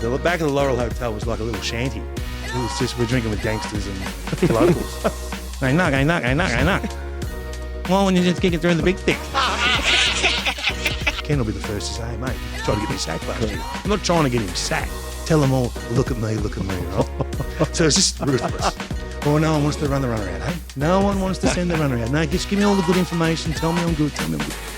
The back of the Laurel Hotel was like a little shanty. It was just, we're drinking with gangsters and locals. Hey, knock. Why wouldn't you just kick it through the big stick? Ken will be the first to say, hey, mate, you tried to get me sacked last year. I'm not trying to get him sacked. Tell them all, look at me, right? So it's just ruthless. Or no one wants to run the runner out, hey? No one wants to send the runner out. No, just give me all the good information. Tell me I'm good.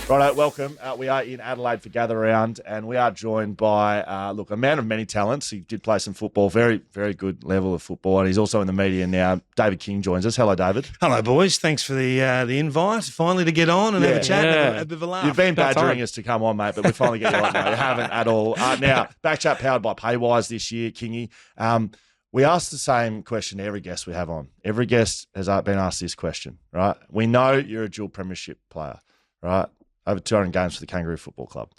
Righto, welcome. We are in Adelaide for Gather Round, and we are joined by, a man of many talents. He did play some football, very, very good level of football, and he's also in the media now. David King joins us. Hello, David. Hello, boys. Thanks for the invite. Finally to get on and have a chat and have a bit of a laugh. You've been badgering us to come on, mate, but we finally get you on. No, you haven't at all. Now, BackChat powered by Paywise this year, Kingy. We ask the same question to every guest we have on. Every guest has been asked this question, right? We know you're a dual premiership player, right? Over 200 games for the Kangaroo Football Club.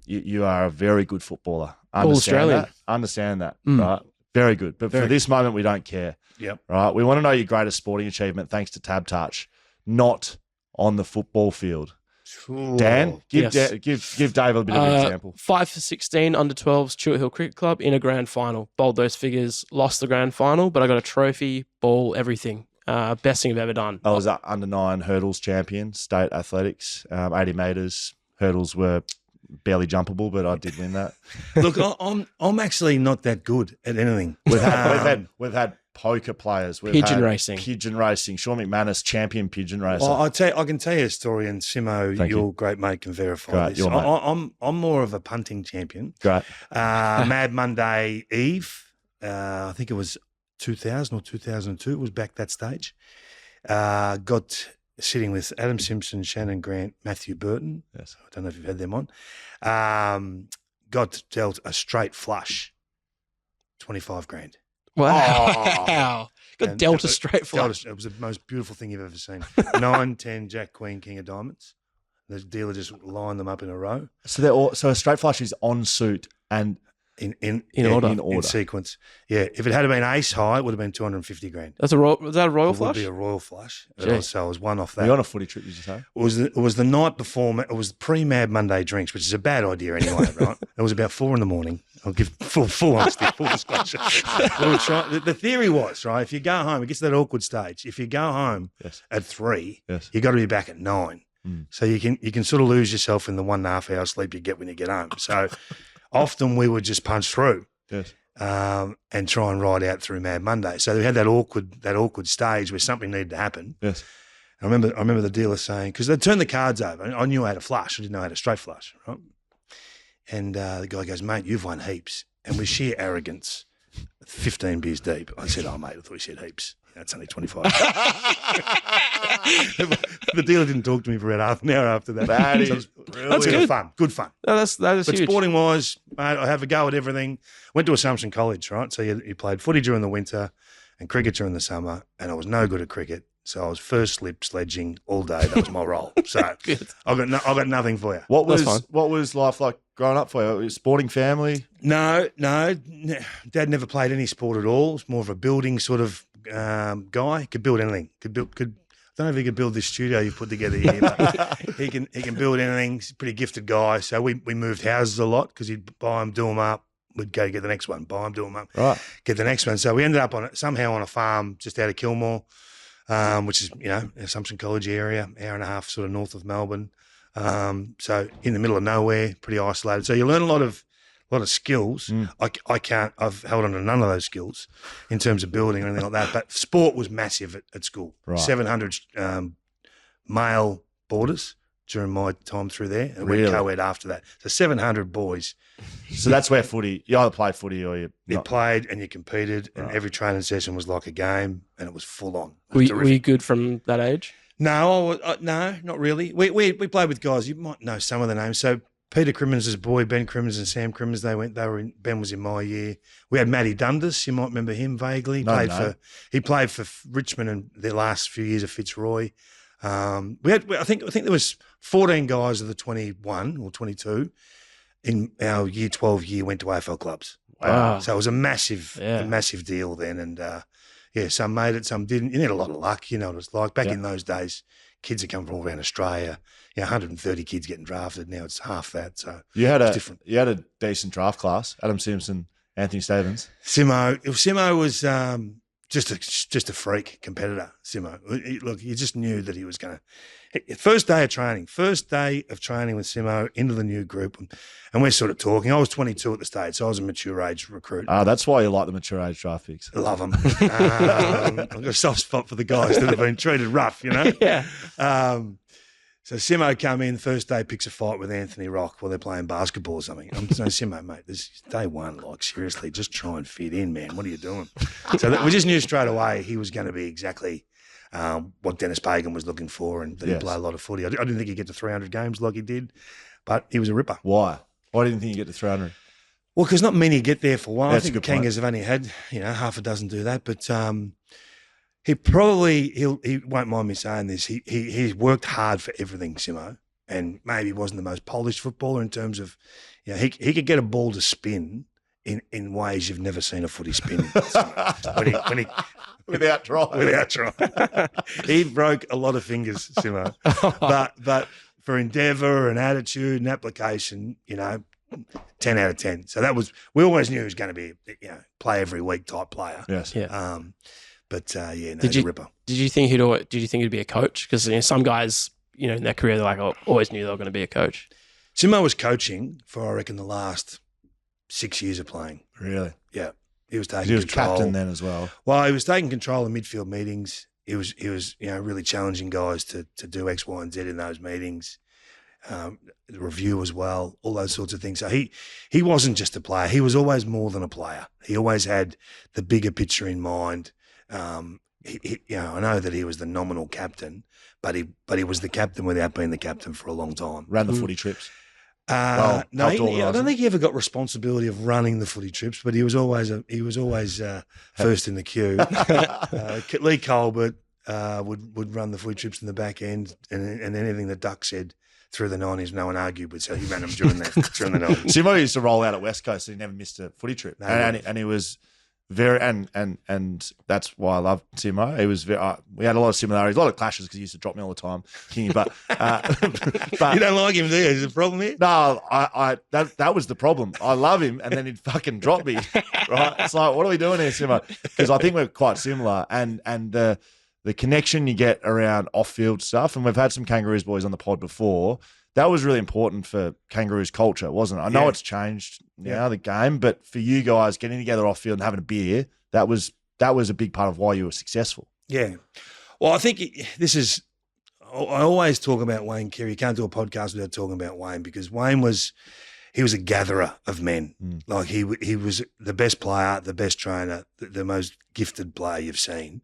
You are a very good footballer. Understand that, right? Very good. But for this moment, we don't care. Yep. Right? We want to know your greatest sporting achievement thanks to TABtouch, not on the football field. Ooh. Dan, give David a bit of an example. 5 for 16 under 12s Stuart Hill Cricket Club in a grand final. Bowled those figures, lost the grand final, but I got a trophy, ball, everything. Best thing I've ever done. I was under 9 hurdles champion, state athletics, 80 metres. Hurdles were barely jumpable, but I did win that. Look, I'm actually not that good at anything. We've had poker players. Pigeon racing. Sean McManus, champion pigeon racer. Well, I can tell you a story, and Simo, your great mate, can verify this. I'm more of a punting champion. Great. Mad Monday Eve, I think it was 2000 or 2002. It was back that stage. Got sitting with Adam Simpson, Shannon Grant, Matthew Burton. Yes. I don't know if you've had them on. Got dealt a straight flush, 25 grand. Wow. Got dealt a straight flush. It was the most beautiful thing you've ever seen. 9, 10, Jack, Queen, King of Diamonds. The dealer just lined them up in a row. So a straight flush is en suit and in order. In sequence. Yeah. If it had been ace high, it would have been 250 grand. Was that a royal flush? It would be a royal flush. Jeez. So I was one off that. Were you on a footy trip, did you say? It was the night before. It was pre-Mad Monday drinks, which is a bad idea anyway, right? It was about 4 a.m. I'll give full honesty, full disclosure. The theory was, right, if you go home, it gets to that awkward stage. If you go home at 3, you got to be back at 9. So you can sort of lose yourself in the 1.5 hour sleep you get when you get home. So often we would just punch through and try and ride out through Mad Monday. So we had that awkward stage where something needed to happen. Yes. I remember the dealer saying, because they'd turn the cards over. I knew I had a flush. I didn't know I had a straight flush, right? And the guy goes, mate, you've won heaps. And with sheer arrogance, 15 beers deep, I said, oh, mate, I thought you said heaps. That's only 25. The dealer didn't talk to me for about half an hour after that. That's good. Good fun. No, that is But huge. sporting-wise, mate, I have a go at everything. Went to Assumption College, right? So you played footy during the winter and cricket during the summer, and I was no good at cricket. So I was first slip sledging all day. That was my role. So I got nothing for you. What was life like growing up for you? Sporting family? No. Dad never played any sport at all. He's more of a building sort of guy. Could build anything. I don't know if he could build this studio you put together here, but he can build anything. He's a pretty gifted guy. So we moved houses a lot because he'd buy them, do them up. We'd go get the next one, buy them, do them up, get the next one. So we ended up somehow on a farm just out of Kilmore, which is, Assumption College area, hour and a half sort of north of Melbourne. So in the middle of nowhere, pretty isolated. So you learn a lot of skills. I've held on to none of those skills in terms of building or anything like that. But sport was massive at school. Right. 700 male boarders during my time through there, and went co-ed after that. So 700 boys. So that's where you either played footy or you played and you competed, and every training session was like a game, and it was full on. Were you good from that age? No, no, not really. We played with guys. You might know some of the names. So Peter Crimmins' boy, Ben Crimmins and Sam Crimmins, Ben was in my year. We had Matty Dundas, you might remember him vaguely. He played for Richmond in their last few years of Fitzroy. I think there was 14 guys of the 21 or 22 in our year 12 year went to AFL clubs. Wow. So it was a massive deal then. And some made it, some didn't. You need a lot of luck, you know what it's like. Back in those days, kids that come from all around Australia. 130 kids getting drafted. Now it's half that. So You had it's different. you had a decent draft class. Adam Simpson, Anthony Stevens. Simo was just a freak competitor. Simo, look, you just knew that he was going to. First day of training with Simo into the new group, and we're sort of talking. I was 22 at the stage, so I was a mature age recruit. That's why you like the mature age draft picks. I love them. I've got a soft spot for the guys that have been treated rough, Yeah. So Simo come in, first day, picks a fight with Anthony Rock while they're playing basketball or something. I'm saying, Simo, mate, this is day one. Like, seriously, just try and fit in, man. What are you doing? So we just knew straight away he was going to be exactly what Dennis Pagan was looking for, and that he'd play a lot of footy. I didn't think he'd get to 300 games like he did, but he was a ripper. Why? Why didn't you think you get to 300? Well, because not many get there for one. That's I think a the good point. Kangas have only had, half a dozen do that, but he won't mind me saying this. He worked hard for everything, Simo. And maybe wasn't the most polished footballer in terms of, he could get a ball to spin in ways you've never seen a footy spin. when he Without trying. He broke a lot of fingers, Simo. but for endeavour and attitude and application, 10 out of 10. So we always knew he was going to be, play every week type player. Yes. Yeah. He's a ripper. Did you think he'd be a coach? Because some guys, in their career, they're like, always knew they were going to be a coach. Simo was coaching for, I reckon, the last 6 years of playing. Really? Yeah. He was taking He was control. captain then as well. Well, he was taking control of midfield meetings. He was really challenging guys to do X, Y, and Z in those meetings. The review as well, all those sorts of things. So he wasn't just a player. He was always more than a player. He always had the bigger picture in mind. I know that he was the nominal captain, but he was the captain without being the captain for a long time. Ran the footy trips. No, helped I organise don't think he ever got responsibility of running the footy trips, but he was always first in the queue. Lee Colbert would run the footy trips in the back end, and anything that Duck said through the 90s, no one argued with, so he ran them during the 90s. Simo used to roll out at West Coast, so he never missed a footy trip, and he was very and that's why I love Simo. He was we had a lot of similarities, a lot of clashes because he used to drop me all the time, Kingy. But You don't like him, do you? Is there a problem here? No, that was the problem. I love him, and then he'd fucking drop me. Right? It's like, what are we doing here, Simo? Because I think we're quite similar, and the connection you get around off-field stuff, and we've had some Kangaroos boys on the pod before. That was really important for Kangaroos culture, wasn't it? I know it's changed now, the game, but for you guys getting together off field and having a beer, that was a big part of why you were successful. Yeah. Well, I think I always talk about Wayne Carey. You can't do a podcast without talking about Wayne, because Wayne was a gatherer of men. Like he was the best player, the best trainer, the most gifted player you've seen.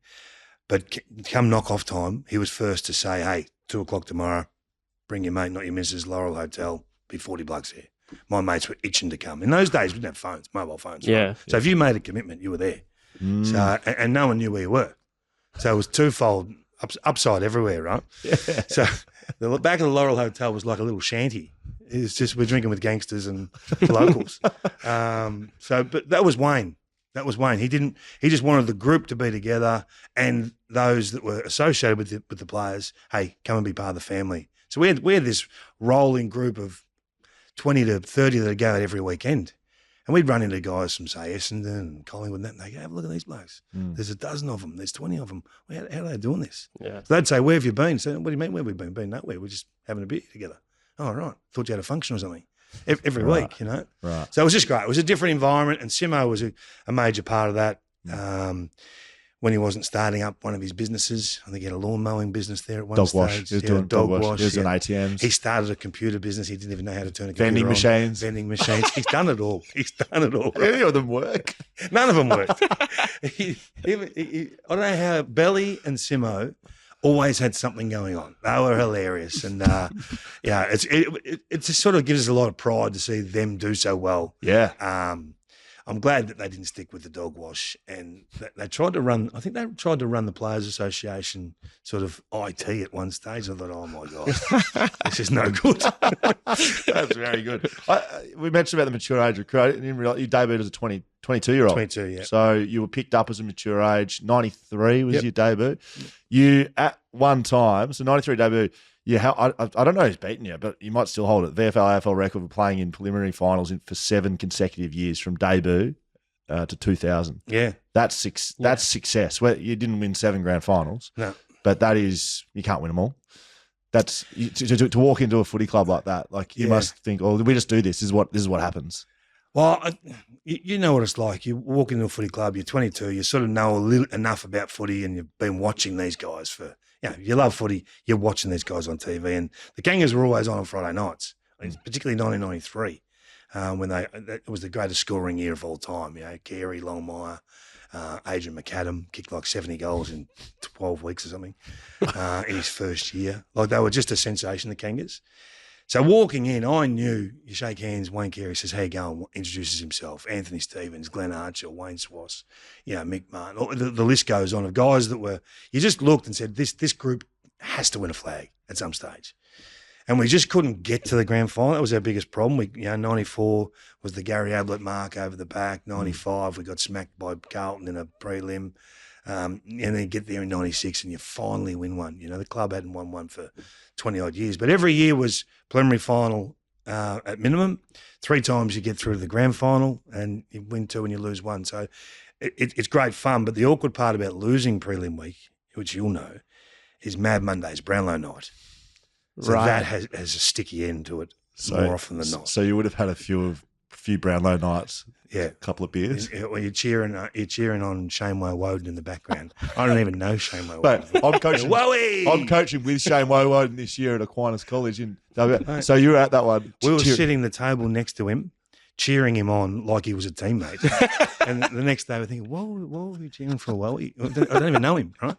But come knock-off time, he was first to say, hey, 2:00 tomorrow, bring your mate, not your missus, Laurel Hotel, be 40 bucks here. My mates were itching to come. In those days, we didn't have phones, mobile phones. Yeah. Right? So if you made a commitment, you were there. So and no one knew where you were. So it was twofold, upside everywhere, right? Yeah. So the back of the Laurel Hotel was like a little shanty. It's just we're drinking with gangsters and locals. But that was Wayne. That was Wayne. He just wanted the group to be together, and those that were associated with the players, hey, come and be part of the family. So we had this rolling group of 20 to 30 that would go out every weekend. And we'd run into guys from, say, Essendon and Collingwood, and they go, have a look at these blokes. There's a dozen of them. There's 20 of them. How are they doing this? Yeah. So they'd say, where have you been? So, what do you mean, where have we been? Been nowhere. We're just having a beer together. Oh, right. Thought you had a function or something. Every week, Right. So it was just great. It was a different environment, and Simo was a major part of that. When he wasn't starting up one of his businesses, I think he had a lawn mowing business there at one stage. Wash. He was doing dog wash. He was doing ATMs. He started a computer business. He didn't even know how to turn a computer Vending on. machines. Vending machines. He's done it all. Right? Any of them work? None of them worked. I don't know how Belly and Simo always had something going on. They were hilarious, and it just sort of gives us a lot of pride to see them do so well. Yeah. I'm glad that they didn't stick with the dog wash, and they tried to run. I think they tried to run the Players Association sort of IT at one stage. I thought, oh my god, this is no good. That's very good. We mentioned about the mature age recruit. I didn't realize you debuted as a 22-year-old. 22, yeah. So you were picked up as a mature age. 93 was your debut. You one time. So 93 debut. Yeah, I don't know who's beaten you, but you might still hold it. VFL AFL record for playing in preliminary finals for 7 consecutive years from debut to 2000. Yeah, that's success. Well, you didn't win 7 grand finals, no, but that is, you can't win them all. That's to walk into a footy club like that. Like you must think, oh, we just do this. This is what happens. Well, you know what it's like. You walk into a footy club, you're 22, you sort of know enough about footy, and you've been watching these guys for, you love footy, you're watching these guys on TV. And the Kangas were always on Friday nights, particularly 1993, when it was the greatest scoring year of all time. Carey, Longmire, Adrian McAdam kicked like 70 goals in 12 weeks or something in his first year. Like, they were just a sensation, the Kangas. So walking in, I knew, you shake hands, Wayne Carey says, how you going, introduces himself, Anthony Stevens, Glenn Archer, Wayne Swass, Mick Martyn, the list goes on of guys that were, you just looked and said, this group has to win a flag at some stage. And we just couldn't get to the grand final. That was our biggest problem. 94 was the Gary Ablett mark over the back. 95, we got smacked by Carlton in a prelim. And then you get there in 96 and you finally win one. The club hadn't won one for 20-odd years. But every year was preliminary final at minimum. 3 times you get through to the grand final and you win 2 and you lose 1. So it's great fun. But the awkward part about losing prelim week, which you'll know, is Mad Monday's Brownlow night. So that has a sticky end to it more often than not. So you would have had a few Brownlow nights. Yeah, a couple of beers. Well, you're cheering on Shane Woden in the background. I don't even know Shane Woden. I'm coaching. I'm coaching with Shane Woden this year at Aquinas College in WA. So you were at that one. We were sitting at the table next to him, cheering him on like he was a teammate. And the next day we're thinking, whoa, are you cheering for a Wowie? I don't even know him, right?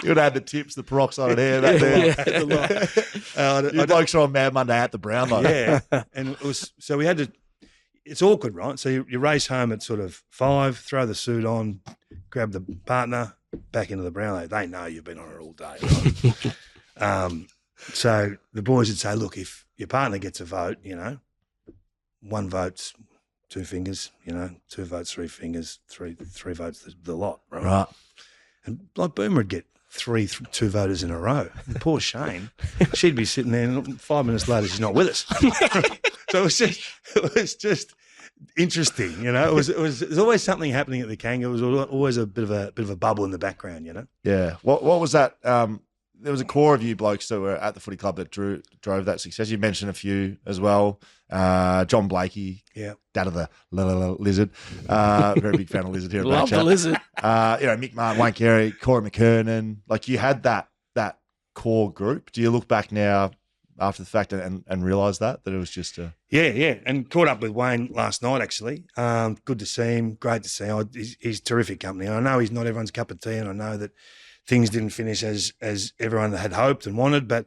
You would have had the tips, the peroxide hair back there. You blokes are on Mad Monday at the Brownlow. Yeah, and it was, so we had to. It's awkward, right? So you race home at sort of 5, throw the suit on, grab the partner, back into the Brownlow. They know you've been on it all day, right? So the boys would say, look, if your partner gets a vote, 1 vote's 2 fingers, 2 votes 3 fingers, 3 votes the lot, right? Right. And like Boomer would get 2 voters in a row. And poor Shane, she'd be sitting there, and 5 minutes later she's not with us. So it was just interesting, It was always something happening at the Kanga. It was always a bit of a bubble in the background, Yeah. What was that? There was a core of you blokes that were at the footy club that drove that success. You mentioned a few as well. John Blakey, dad of the lizard. Very big fan of lizard here at Love BackChat. the lizard. Mick Martyn, Wayne Carey, Corey McKernan. Like, you had that core group. Do you look back now after the fact and realise that it was just a... Yeah. And caught up with Wayne last night, actually. Good to see him. Great to see him. He's terrific company. I know he's not everyone's cup of tea, and I know that things didn't finish as everyone had hoped and wanted, but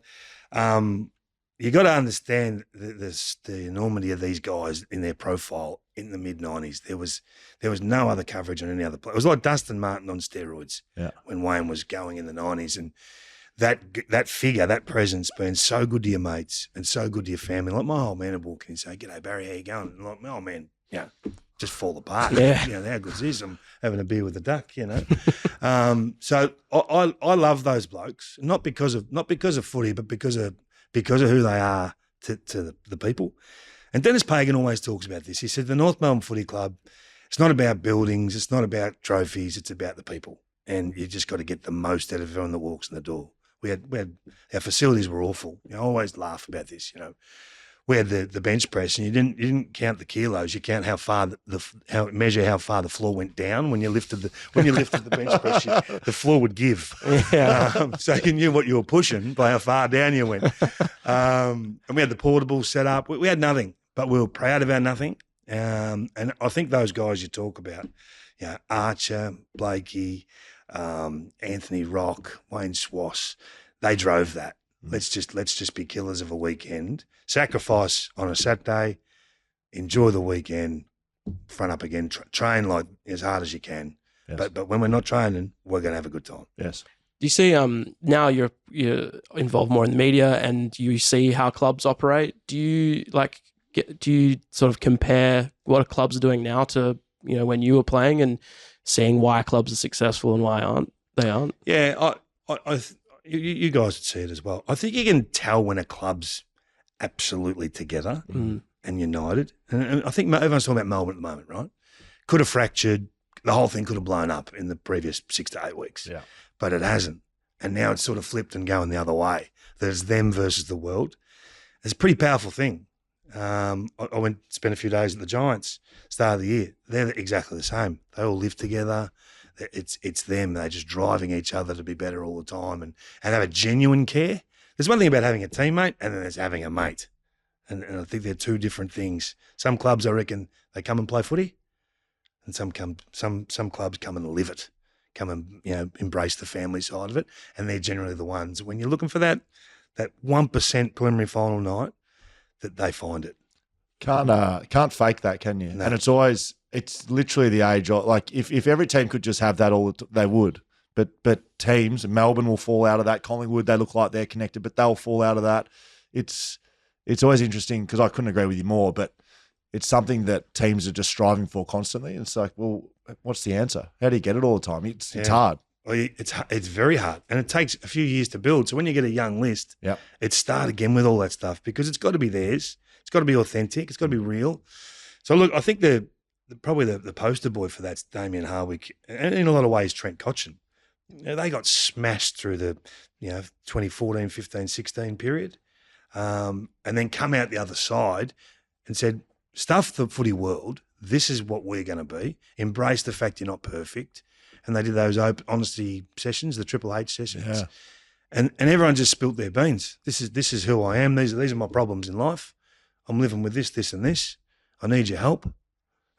you got to understand the enormity of these guys in their profile in the mid-90s. There was no other coverage on any other player. It was like Dustin Martin on steroids when Wayne was going in the 90s, and that figure, that presence, being so good to your mates and so good to your family. Like, my old man would walk in and say, "G'day, Barry, how you going?" And like, my old man, just fall apart. Yeah. How good is this? I'm having a beer with the duck, So I love those blokes, not because of footy, but because of who they are to the people. And Dennis Pagan always talks about this. He said the North Melbourne Footy Club, it's not about buildings, it's not about trophies, it's about the people. And you just got to get the most out of everyone that walks in the door. We had our facilities were awful. I always laugh about this. We had the bench press, and you didn't count the kilos. You count how far measure how far the floor went down when you lifted the bench press. The floor would give, so you knew what you were pushing by how far down you went. And we had the portables set up. We had nothing, but we were proud of our nothing. And I think those guys you talk about, Archer, Blakey, Anthony Rock, Wayne Swass, they drove that. Let's just be killers of a weekend. Sacrifice on a Saturday. Enjoy the weekend. Front up again. Train like as hard as you can. Yes. But when we're not training, we're going to have a good time. Yes. Do you see? Now you're involved more in the media, and you see how clubs operate. Do you do you sort of compare what clubs are doing now to when you were playing, and seeing why clubs are successful and why they aren't? Yeah, You guys would see it as well. I think you can tell when a club's absolutely together and united. And I think everyone's talking about Melbourne at the moment, right? Could have fractured. The whole thing could have blown up in the previous 6 to 8 weeks. Yeah. But it hasn't. And now it's sort of flipped and going the other way. There's them versus the world. It's a pretty powerful thing. I went spent a few days at the Giants, start of the year. They're exactly the same. They all live together. It's them. They're just driving each other to be better all the time and have a genuine care. There's one thing about having a teammate and then there's having a mate. And I think they're two different things. Some clubs, I reckon, they come and play footy, and some clubs come and live it, come and embrace the family side of it, and they're generally the ones when you're looking for that 1% preliminary final night that they find it. Can't fake that, can you? No. And it's literally the age of, like if every team could just have that they would. But teams, Melbourne will fall out of that. Collingwood, they look like they're connected, but they'll fall out of that. It's always interesting because I couldn't agree with you more, but it's something that teams are just striving for constantly. And it's like, well, what's the answer? How do you get it all the time? It's hard. Well, it's very hard, and it takes a few years to build. So when you get a young list, it's start again with all that stuff because it's got to be theirs. It's got to be authentic. It's got to be real. So look, I think probably the poster boy for that's Damien Hardwick, and in a lot of ways Trent Cotchin. They got smashed through the 2014, 15, 16 period, and then come out the other side and said, stuff the footy world. This is what we're going to be. Embrace the fact you're not perfect. And they did those honesty sessions, the Triple H sessions. Yeah. And everyone just spilt their beans. This is who I am. These are my problems in life. I'm living with this, and this. I need your help.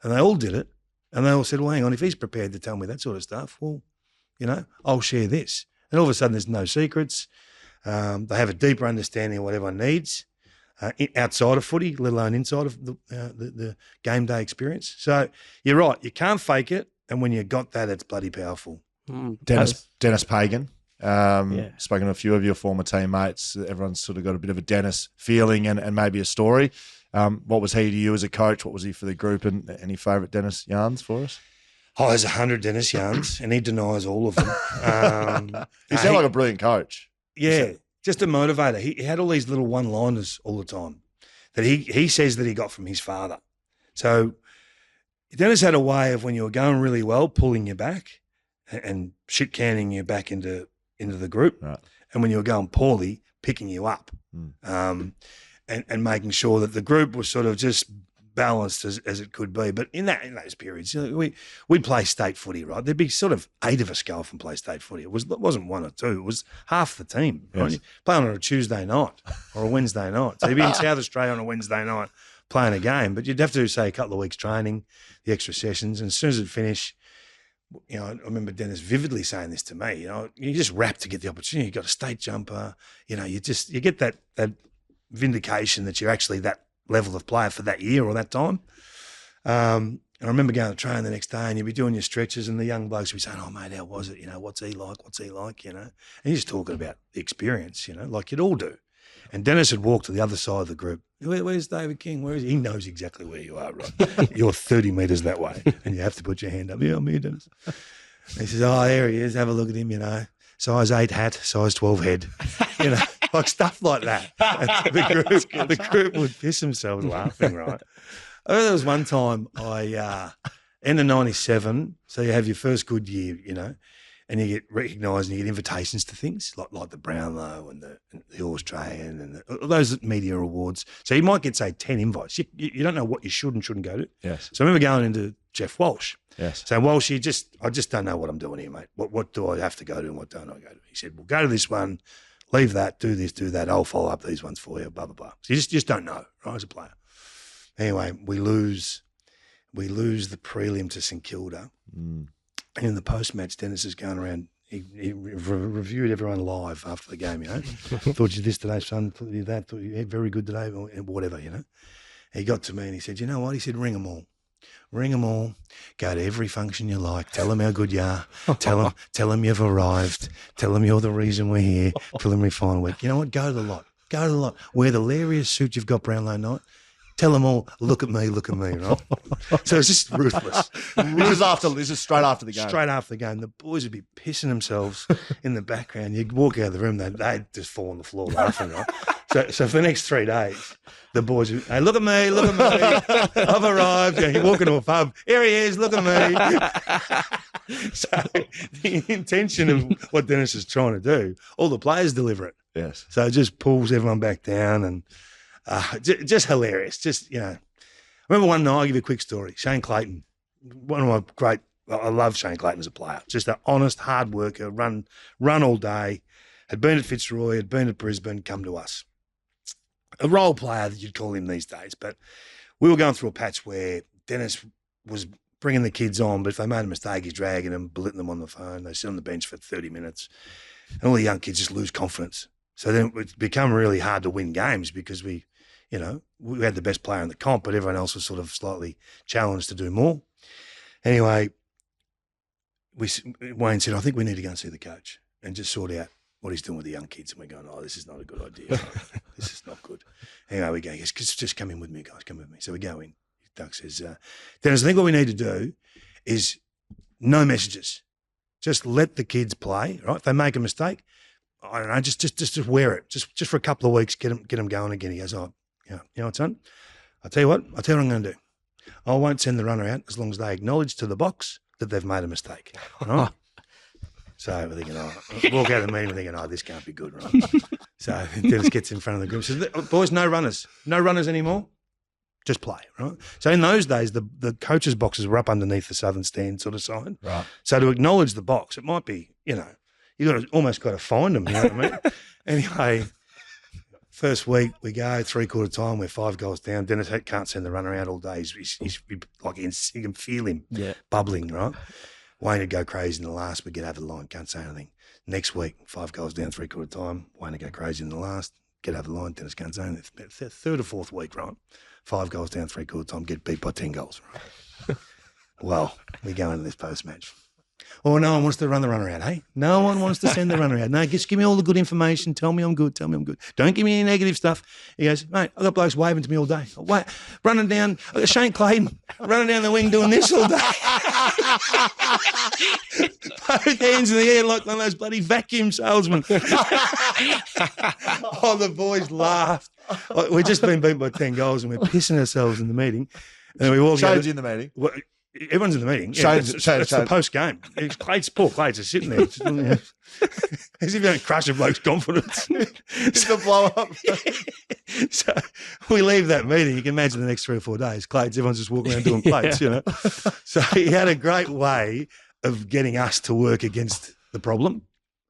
And they all did it. And they all said, well, hang on, if he's prepared to tell me that sort of stuff, well, I'll share this. And all of a sudden there's no secrets. They have a deeper understanding of what everyone needs outside of footy, let alone inside of the game day experience. So you're right. You can't fake it. And when you got that, it's bloody powerful. Dennis Pagan. Spoken to a few of your former teammates. Everyone's sort of got a bit of a Dennis feeling and maybe a story. What was he to you as a coach? What was he for the group? And any favourite Dennis yarns for us? Oh, there's 100 Dennis yarns, and he denies all of them. He sounded like a brilliant coach. Yeah, just a motivator. He had all these little one-liners all the time that he says that he got from his father. So Dennis had a way of, when you were going really well, pulling you back and shit-canning you back into the group. Right. And when you were going poorly, picking you up and making sure that the group was sort of just balanced as it could be. But in those periods, we'd play state footy, right? There'd be sort of 8 of us go off and play state footy. It wasn't 1 or 2. It was half the team. Right? You play on a Tuesday night or a Wednesday night. So you'd be in South Australia on a Wednesday night playing a game, but you'd have to do, say, a couple of weeks training, the extra sessions, and as soon as it finished, I remember Dennis vividly saying this to me, you just rap to get the opportunity. You got a state jumper, you get that vindication that you're actually that level of player for that year or that time. And I remember going to train the next day and you'd be doing your stretches and the young blokes would be saying, oh, mate, how was it? What's he like? And you're just talking about the experience, like you'd all do. And Dennis had walked to the other side of the group. Where's David King? Where is he? He knows exactly where you are, right? You're 30 metres that way and you have to put your hand up. Yeah, I'm here, Dennis. And he says, oh, there he is. Have a look at him, size 8 hat, size 12 head, like stuff like that. And the group would piss themselves laughing, right? I remember there was one time end of 97, so you have your first good year, and you get recognised and you get invitations to things like the Brownlow and the Australian and those media awards. So you might get, say, 10 invites. You don't know what you should and shouldn't go to. Yes. So I remember going into Jeff Walsh. Yes. Saying, Walsh, I just don't know what I'm doing here, mate. What do I have to go to and what don't I go to? He said, well, go to this one, leave that, do this, do that. I'll follow up these ones for you, blah, blah, blah. So you just don't know, right, as a player. Anyway, we lose the prelim to St Kilda. And in the post-match, Dennis is going around. He reviewed everyone live after the game, Thought you this today, son. Thought you that. Thought you very good today, or whatever, He got to me and he said, you know what? He said, ring them all. Ring them all. Go to every function you like. Tell them how good you are. Tell them you've arrived. Tell them you're the reason we're here. Preliminary final week. You know what? Go to the lot. Wear the hilarious suit you've got Brownlow night. Tell them all, look at me, right? So it's just ruthless. This is straight after the game. Straight after the game, the boys would be pissing themselves in the background. You'd walk out of the room, they'd just fall on the floor laughing, right? So for the next 3 days, the boys would, hey, look at me, I've arrived. You walk into a pub, here he is, look at me. So the intention of what Dennis is trying to do, all the players deliver it. Yes. So it just pulls everyone back down and just hilarious. Just, I remember one night, I'll give you a quick story. Shane Clayton, one of my great, I love Shane Clayton as a player. Just an honest, hard worker, run all day, had been at Fitzroy, had been at Brisbane, come to us. A role player that you'd call him these days. But we were going through a patch where Dennis was bringing the kids on, but if they made a mistake, he's dragging them, belittling them on the phone. They sit on the bench for 30 minutes. And all the young kids just lose confidence. So then it's become really hard to win games because we had the best player in the comp, but everyone else was sort of slightly challenged to do more. Anyway, Wayne said, I think we need to go and see the coach and just sort out what he's doing with the young kids. And we're going, this is not a good idea. This is not good. Anyway, we go, yes, just come in with me, guys, come with me. So we go in. Doug says, Dennis, I think what we need to do is no messages. Just let the kids play, right? If they make a mistake, I don't know, just wear it. Just for a couple of weeks, get them going again. He goes, you know what, son? I'll tell you what I'm going to do. I won't send the runner out as long as they acknowledge to the box that they've made a mistake. Right? So we're thinking, walk out of the meeting, we're thinking, this can't be good, right? So Dennis gets in front of the group and says, boys, no runners anymore. Just play, right? So in those days, the coaches' boxes were up underneath the southern stand sort of sign. Right. So to acknowledge the box, it might be, you almost got to find them, you know what I mean? Anyway, first week we go, 3/4 time, we're 5 goals down. Dennis can't send the runner out all day. He's like, you can feel him bubbling, right? Wayne would go crazy in the last, we get over the line, can't say anything. Next week, 5 goals down, 3/4 time, Wayne would go crazy in the last, get over the line, Dennis can't say anything. Third or fourth week, right? 5 goals down, 3/4 time, get beat by 10 goals, right? Well, we go into this post-match. Oh, no one wants to run the runner out, hey? No one wants to send the runner out. No, just give me all the good information. Tell me I'm good. Don't give me any negative stuff. He goes, mate, I've got blokes waving to me all day. Running down, I've got Shane Clayton running down the wing doing this all day. Both hands in the air like one of those bloody vacuum salesmen. The boys laughed. We've just been beat by 10 goals and we're pissing ourselves in the meeting. And we walk Shane's in the meeting. Everyone's in the meeting. Shane's the post-game. Poor Clates are sitting there. As if you don't crush a bloke's confidence. It's a blow-up. So we leave that meeting. You can imagine the next 3 or 4 days, Clates, everyone's just walking around doing plates, So he had a great way of getting us to work against the problem.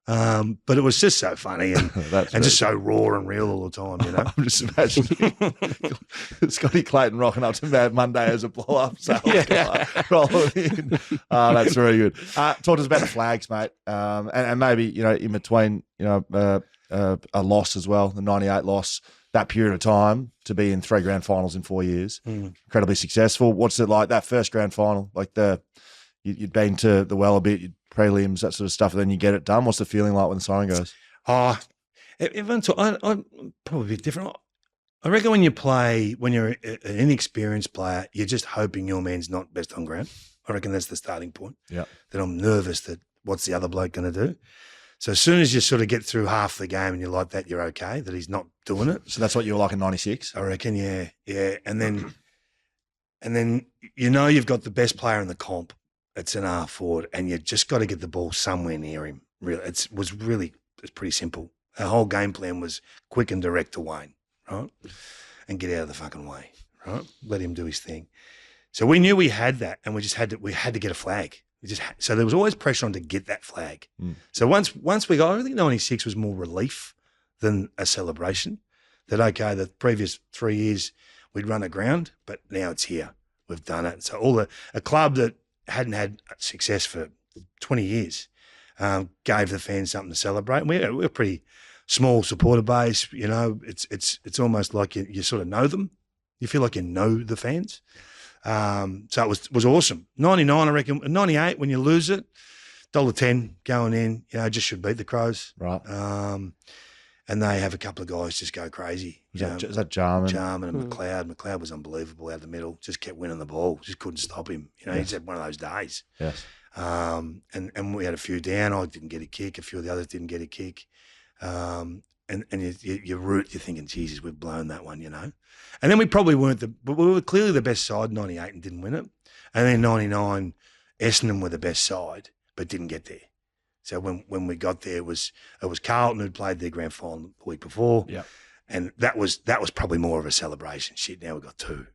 But it was just so funny and just so raw and real all the time, I'm just imagining Scotty Clayton rocking up to Mad Monday as a blow-up sales guy, rolling in. That's very good. Talk to us about the flags, mate, and maybe, in between, a loss as well, the 98 loss, that period of time to be in 3 grand finals in 4 years, incredibly successful. What's it like, that first grand final? Like you'd been to the well a bit, prelims, that sort of stuff, and then you get it done. What's the feeling like when the siren goes? Everyone's I'm probably a bit different. I reckon when you're an inexperienced player, you're just hoping your man's not best on ground. I reckon that's the starting point. Yeah. That I'm nervous that what's the other bloke going to do? So as soon as you sort of get through half the game and you're like that, you're okay, that he's not doing it. So that's what you were like in 96? I reckon, yeah. And then you've got the best player in the comp. It's an half forward, and you just got to get the ball somewhere near him. Really, it's pretty simple. Our whole game plan was quick and direct to Wayne, right, and get out of the fucking way, right. Let him do his thing. So we knew we had that, and we had to get a flag. So there was always pressure on to get that flag. So once we got, I think 96 was more relief than a celebration. That the previous 3 years we'd run aground, but now it's here. We've done it. So a club that hadn't had success for 20 years, gave the fans something to celebrate. We're a pretty small supporter base, it's almost like you sort of know them. You feel like you know the fans. So it was awesome. 99, I reckon. 98, when you lose it, $1.10 going in, just should beat the Crows. Right. and they have a couple of guys just go crazy. Is that Jarman? Jarman and McLeod. McLeod was unbelievable out of the middle. Just kept winning the ball. Just couldn't stop him. He's had one of those days. Yes. And we had a few down. I didn't get a kick. A few of the others didn't get a kick. And you root. You're thinking, Jesus, we've blown that one, And then we probably weren't but we were clearly the best side 98 and didn't win it. And then 99, Essendon were the best side but didn't get there. So when we got there, it was Carlton who'd played their grand final the week before. Yeah. And that was probably more of a celebration. Shit, now we've got two,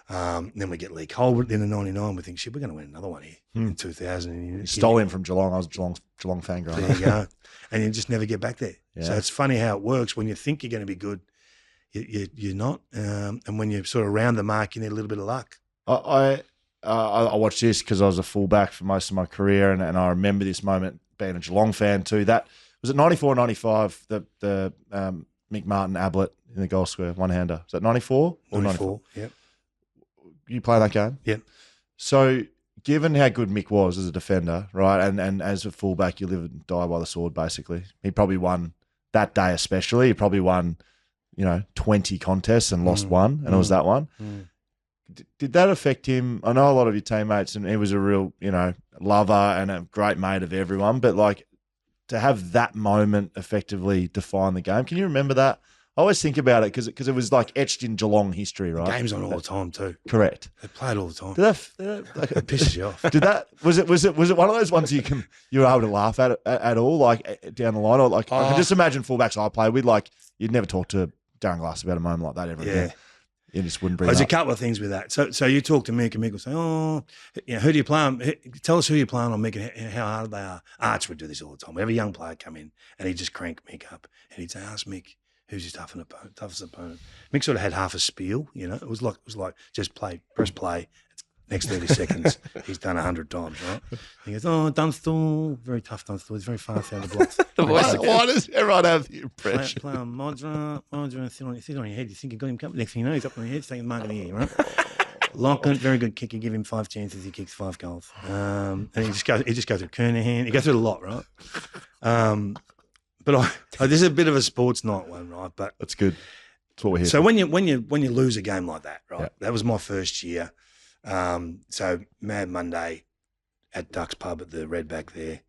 Then we get Lee Colbert in the 99. We think, shit, we're going to win another one here in 2000. Stole him from Geelong. I was a Geelong fan growing up. There you go. And you just never get back there. Yeah. So it's funny how it works. When you think you're going to be good, you're not. And when you're sort of around the mark, you need a little bit of luck. I watched this because I was a fullback for most of my career, and I remember this moment being a Geelong fan too. That was it, 94, 95. The Mick Martyn Ablett in the goal square, one hander. Was that 94 or 94? Yeah. You play that game? Yeah. So, given how good Mick was as a defender, right, and as a fullback, you live and die by the sword. Basically, he probably won that day, especially. He probably won, 20 contests and lost one, and it was that one. Did that affect him? I know a lot of your teammates, and he was a real, lover and a great mate of everyone. But like, to have that moment effectively define the game, can you remember that? I always think about it because it was like etched in Geelong history, right? The game's on all the time too. Correct. They play it all the time. It pisses you off. Was it one of those ones you were able to laugh at all, like down the line, or like I can just imagine fullbacks I played with, like you'd never talk to Darren Glass about a moment like that ever again. You just wouldn't bring There's it a up. couple of things with that. So you talk to Mick, and Mick will say, who do you play on? Tell us who you play on Mick and how hard they are. Arch would do this all the time. We have a young player come in, and he'd just crank Mick up, and he'd say, ask Mick, who's his toughest opponent? Mick sort of had half a spiel, It was like just press play. Next 30 seconds, he's done 100 times, right? He goes, Dunstall, very tough Dunstall. He's very fast out of the blocks. Why does everyone have the impression? Play on Modra, sit on your head. You think you got him covered. Next thing you know, he's up on your head, taking the mark of the year, right? Lachlan, very good kicker. Give him 5 chances, he kicks 5 goals. And he just goes through Kernahan. He goes through a lot, right? But this is a bit of a sports night one, right? But that's good. That's what we're here. So when you lose a game like that, right? That was my first year. So Mad Monday at Ducks Pub at the Redback there,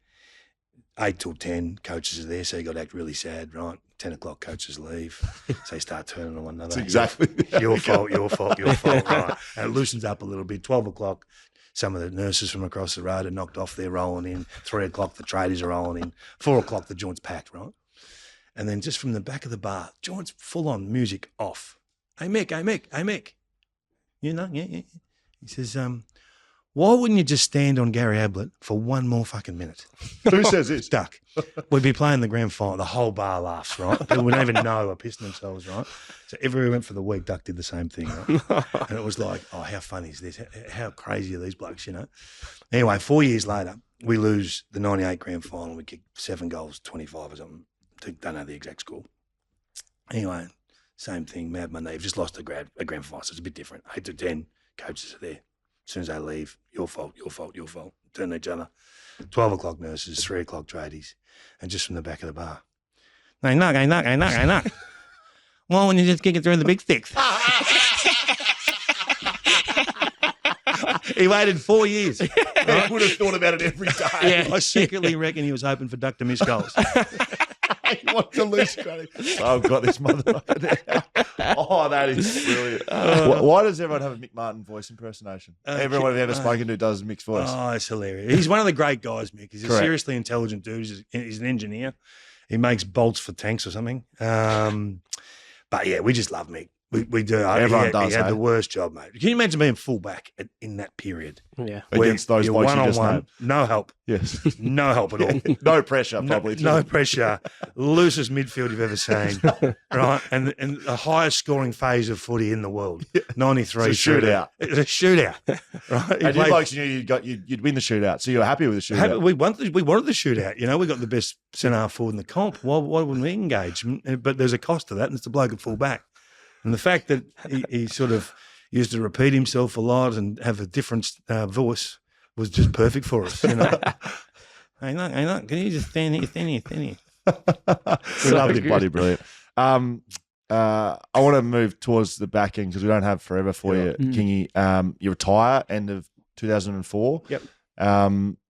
8 till 10, coaches are there, so you got to act really sad, right? 10 o'clock, coaches leave, so you start turning on one another. That's exactly your fault, right? And it loosens up a little bit. 12 o'clock, some of the nurses from across the road are knocked off, they're rolling in. 3 o'clock, the tradies are rolling in. 4 o'clock, the joint's packed, right? And then just from the back of the bar, joint's full on music off. Hey Mick. Yeah. He says, why wouldn't you just stand on Gary Ablett for one more fucking minute? Who says this? Duck. We'd be playing the grand final. The whole bar laughs, right? People wouldn't even know are pissing themselves, right? So everywhere we went for the week, Duck did the same thing, right? And it was like, how funny is this? How crazy are these blokes, Anyway, 4 years later, we lose the 98 grand final. We kick 7 goals, 25 or something. Don't know the exact score. Anyway, same thing, Mad Monday. We've just lost a grand final, so it's a bit different. 8 to 10. Coaches are there. As soon as they leave, your fault. Turn to each other. 12 o'clock nurses, 3 o'clock tradies. And just from the back of the bar. I knock. Why wouldn't you just kick it through the big sticks? He waited 4 years. I would have thought about it every day. I secretly reckon he was hoping for Duck to miss goals. He wants to lose credit. Oh, I've got this motherfucker there. Oh, that is brilliant. Why does everyone have a Mick Martyn voice impersonation? Everyone I've ever spoken to does Mick's voice. Oh, it's hilarious. He's one of the great guys, Mick. He's a seriously intelligent dude. He's an engineer. He makes bolts for tanks or something. But yeah, we just love Mick. We do. Everyone does. He had the worst job, mate. Can you imagine being fullback in that period? Yeah. Against those blokes you just named. No help. Yes. No help at all. No pressure, probably. No pressure. Loosest midfield you've ever seen. Right? And the highest scoring phase of footy in the world. 93. It's a shootout. It's a shootout. Right? And you blokes knew you'd win the shootout, so you were happy with the shootout. We wanted the shootout. We got the best centre half forward in the comp. Why wouldn't we engage? But there's a cost to that, and it's the bloke at full back. And the fact that he sort of used to repeat himself a lot and have a different voice was just perfect for us, Hey, look, can you just stand here? Lovely, bloody brilliant. I want to move towards the back end because we don't have forever for you, Kingy. You retire end of 2004. Yep.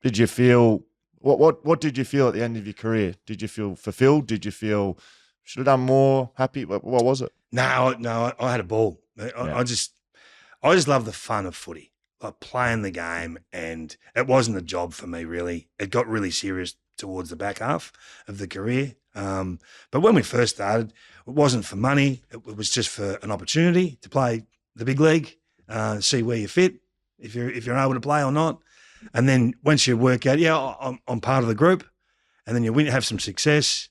Did you feel what did you feel at the end of your career? Did you feel fulfilled? Did you feel should have done more? Happy? What was it? No, I had a ball. I just love the fun of footy, like playing the game, and it wasn't a job for me really. It got really serious towards the back half of the career. But when we first started, it wasn't for money. It was just for an opportunity to play the big league, see where you fit, if you're able to play or not. And then once you work out, I'm part of the group, and then you have some success,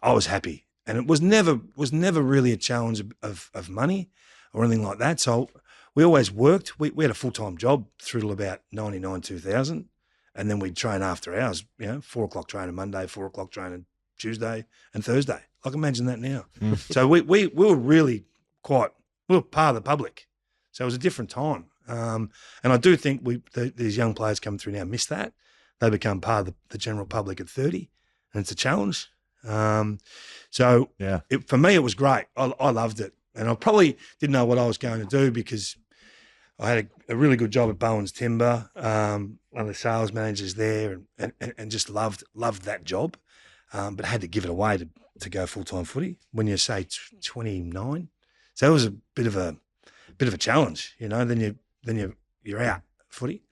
I was happy. And it was never really a challenge of money or anything like that. So we always worked. We had a full-time job through till about 99, 2000. And then we'd train after hours, 4 o'clock training Monday, 4 o'clock training Tuesday and Thursday. I can imagine that now. So we were really we were part of the public. So it was a different time. And I do think these young players coming through now miss that. They become part of the general public at 30, and it's a challenge. For me, it was great. I loved it. And I probably didn't know what I was going to do because I had a really good job at Bowen's Timber, one of the sales managers there, and just loved that job, but had to give it away to go full-time footy when you're, say, 29. So it was a bit of a challenge, Then you're out footy,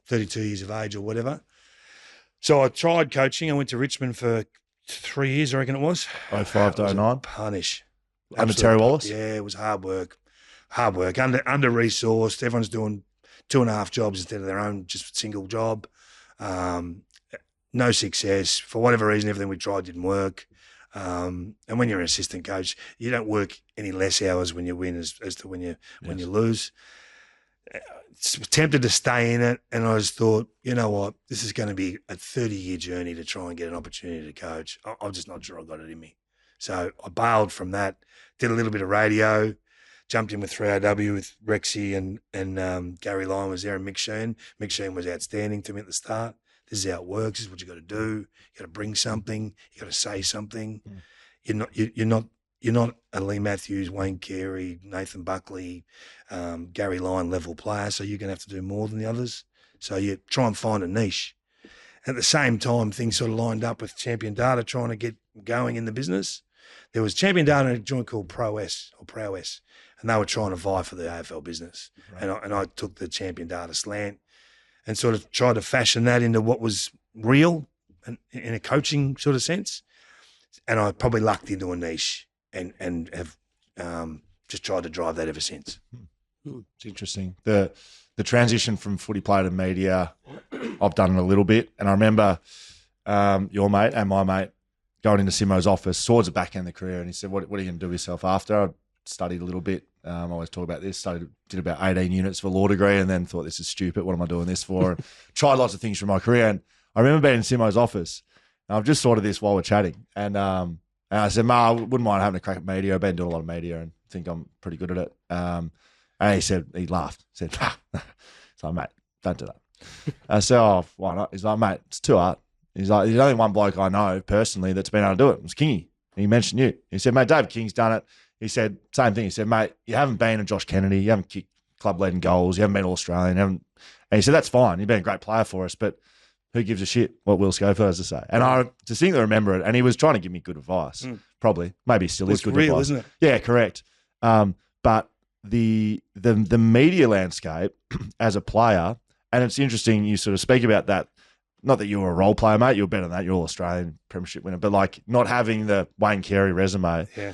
32 years of age or whatever. So I tried coaching. I went to Richmond for 3 years, I reckon it was. 05 to 09? Punish. Under Terry Wallace? Yeah, it was hard work, under-resourced. Everyone's doing 2.5 jobs instead of their own just single job. No success. For whatever reason, everything we tried didn't work. And when you're an assistant coach, you don't work any less hours when you win as to when you lose. Tempted to stay in it, and I just thought, you know what, this is going to be a 30-year journey to try and get an opportunity to coach. I'm just not sure I got it in me. So I bailed from that, did a little bit of radio, jumped in with 3AW with Rexy and Gary Lyon was there, and Mick Sheen. Mick Sheen was outstanding to me at the start. This is how it works. This is what you got to do. You got to bring something. You got to say something. You're not a Lee Matthews, Wayne Carey, Nathan Buckley, Gary Lyon level player, so you're going to have to do more than the others. So you try and find a niche. At the same time, things sort of lined up with Champion Data trying to get going in the business. There was Champion Data and a joint called Prowess, and they were trying to vie for the AFL business. Right. And I took the Champion Data slant and sort of tried to fashion that into what was real and in a coaching sort of sense. And I probably lucked into a niche. And have just tried to drive that ever since. It's interesting. The transition from footy player to media, I've done it a little bit. And I remember your mate and my mate going into Simo's office towards the back end of the career, and he said, what are you going to do with yourself after? I studied a little bit. I always talk about this. Did about 18 units for a law degree, and then thought, this is stupid. What am I doing this for? And tried lots of things from my career. And I remember being in Simo's office. And I've just thought of this while we're chatting. And I said, Ma, I wouldn't mind having a crack at media. I've been doing a lot of media and think I'm pretty good at it. And he laughed. He said, so mate, don't do that. I said, oh, why not? He's like, mate, it's too hard. He's like, there's only one bloke I know personally that's been able to do it. It was Kingy. And he mentioned you. He said, mate, Dave King's done it. He said, same thing. He said, mate, you haven't been a Josh Kennedy. You haven't kicked club-leading goals. You haven't been All-Australian. And he said, that's fine. You've been a great player for us, but who gives a shit what Will Schofield has to say? And I distinctly remember it. And he was trying to give me good advice, probably. Maybe still is good real, advice. Isn't it? Yeah, correct. But the media landscape as a player, and it's interesting you sort of speak about that. Not that you were a role player, mate. You were better than that. You're All-Australian Premiership winner. But like not having the Wayne Carey resume. Yeah.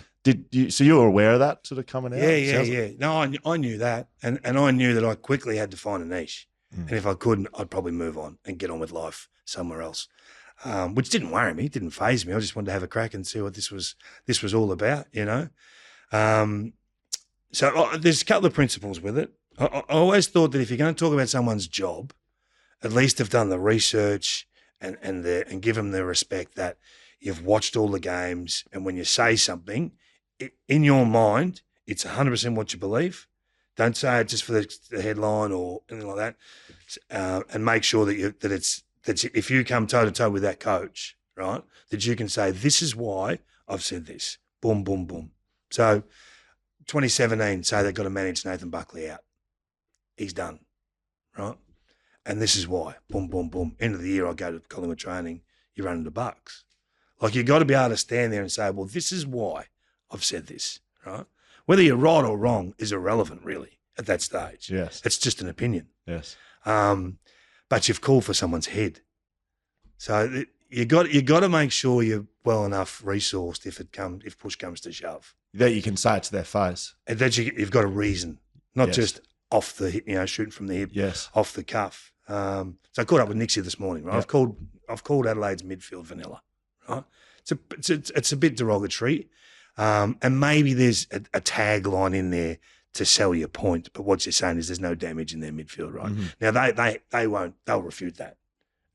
So you were aware of that sort of coming out? Yeah. No, I knew that. And I knew that I quickly had to find a niche. And if I couldn't, I'd probably move on and get on with life somewhere else, which didn't worry me, didn't faze me. I just wanted to have a crack and see what this was all about, So there's a couple of principles with it. I always thought that if you're going to talk about someone's job, at least have done the research and give them the respect that you've watched all the games, and when you say something, in your mind, it's 100% what you believe. Don't say it just for the headline or anything like that, and make sure that if you come toe to toe with that coach, right? That you can say, this is why I've said this. Boom, boom, boom. So 2017, say they've got to manage Nathan Buckley out. He's done, right? And this is why. Boom, boom, boom. End of the year, I go to Collingwood training, you're running the Bucks. Like, you've got to be able to stand there and say, well, this is why I've said this, right? Whether you're right or wrong is irrelevant, really, at that stage. Yes. It's just an opinion. Yes. But you've called for someone's head. So you got to make sure you're well enough resourced if push comes to shove. That you can say it to their face. And that you've got a reason, not Yes. just off the hip, shooting from the hip, Yes. off the cuff. So I caught up with Nixie this morning, right? Yeah. I've called Adelaide's midfield vanilla, right? It's a bit derogatory, and maybe there's a tagline in there to sell your point. But what you're saying is there's no damage in their midfield, right? Mm-hmm. Now they won't. They'll refute that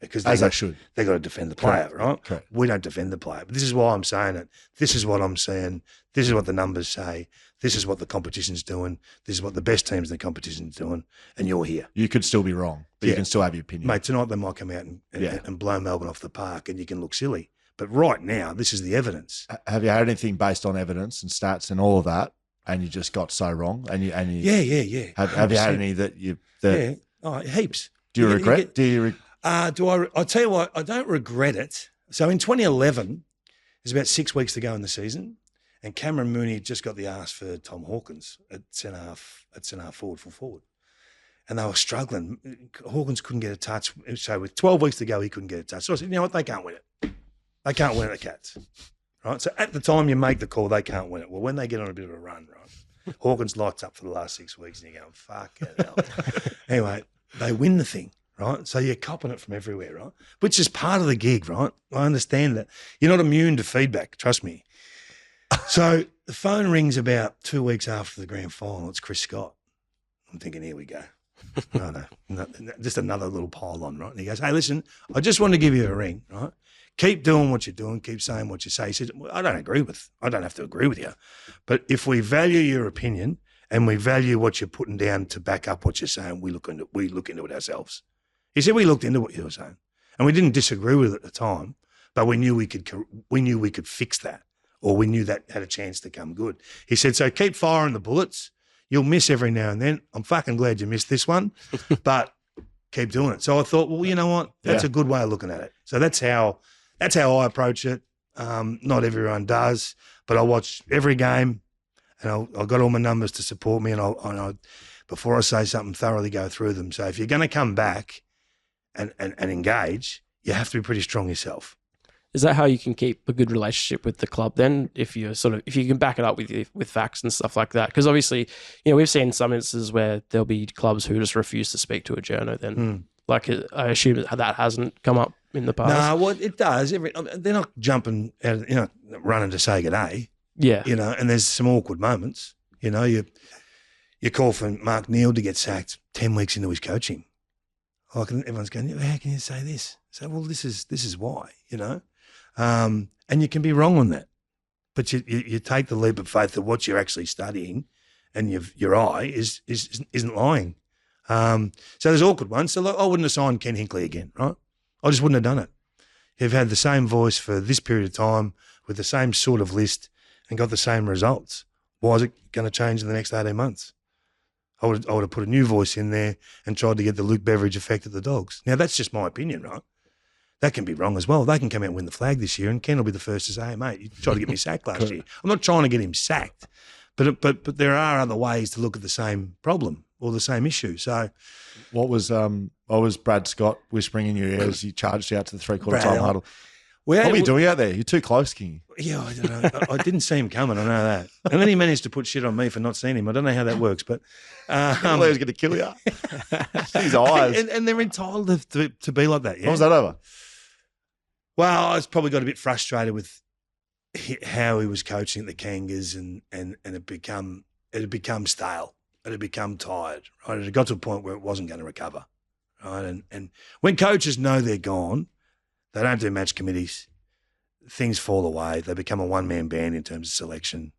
because As they should. They got to defend the player, Correct. right? Correct. We don't defend the player. But this is why I'm saying it. This is what I'm saying. This is what the numbers say. This is what the competition's doing. This is what the best teams in the competition's doing. And you're here. You could still be wrong, but you Yeah. can still have your opinion. Mate, tonight they might come out and blow Melbourne off the park and you can look silly. But right now, this is the evidence. Have you had anything based on evidence and stats and all of that, and you just got so wrong? And you Yeah. have you had any that you that Yeah. Oh, heaps. do you regret? I'll tell you what, I don't regret it. So in 2011, there's about 6 weeks to go in the season, and Cameron Mooney just got the ask for Tom Hawkins at centre half forward, full forward. And they were struggling. Hawkins couldn't get a touch. So with 12 weeks to go, he couldn't get a touch. So I said, you know what, they can't win it. They can't win at the Cats. Right? So at the time you make the call, they can't win it. Well, when they get on a bit of a run, right, Hawkins lights up for the last 6 weeks and you're going, fuck it hell. Anyway, they win the thing. Right, so you're copping it from everywhere, right? Which is part of the gig, right? I understand that. You're not immune to feedback, trust me. So the phone rings about 2 weeks after the grand final. It's Chris Scott. I'm thinking, here we go. No, just another little pile on, right? And he goes, hey, listen, I just want to give you a ring, right? Keep doing what you're doing. Keep saying what you say. He said, well, I don't have to agree with you. But if we value your opinion and we value what you're putting down to back up what you're saying, we look into it ourselves. He said, we looked into what you were saying and we didn't disagree with it at the time, but we knew we could fix that, or we knew that had a chance to come good. He said, so keep firing the bullets. You'll miss every now and then. I'm fucking glad you missed this one, but keep doing it. So I thought, well, you know what? That's a good way of looking at it. So that's how I approach it. Not everyone does, but I watch every game and I got all my numbers to support me, and I before I say something, thoroughly go through them. So if you're going to come back and engage, you have to be pretty strong yourself. Is that how you can keep a good relationship with the club then? If you can back it up with facts and stuff like that? Because obviously, we've seen some instances where there'll be clubs who just refuse to speak to a journo. Then, like, I assume that hasn't come up in the past. No, well, it does. They're not jumping out, running to say good day. Yeah, and there's some awkward moments. You call for Mark Neal to get sacked 10 weeks into his coaching. Like, everyone's going, how can you say this? So, well, this is why, and you can be wrong on that, but you take the leap of faith that what you're actually studying and your eye isn't lying. So there's awkward ones. So look, I wouldn't have signed Ken Hinckley again, right? I just wouldn't have done it. You've had the same voice for this period of time with the same sort of list and got the same results. Why is it going to change in the next 18 months? I would have put a new voice in there and tried to get the Luke Beveridge effect of the Dogs. Now, that's just my opinion, right? That can be wrong as well. They can come out and win the flag this year, and Ken will be the first to say, hey, mate, you tried to get me sacked last year. I'm not trying to get him sacked, but there are other ways to look at the same problem or the same issue. So what was Brad Scott whispering in your ear as you charged out to the three-quarter time huddle? What are you doing out there? You're too close, King. Yeah, I don't know. I didn't see him coming. I know that. And then he managed to put shit on me for not seeing him. I don't know how that works, but he was going to kill you. His eyes. And they're entitled to be like that. Yeah? When was that over? Well, I was probably got a bit frustrated with how he was coaching at the Kangas, and it had become stale. It had become tired. Right? It had got to a point where it wasn't going to recover. Right? And when coaches know they're gone, they don't do match committees. Things fall away. They become a one-man band in terms of selection.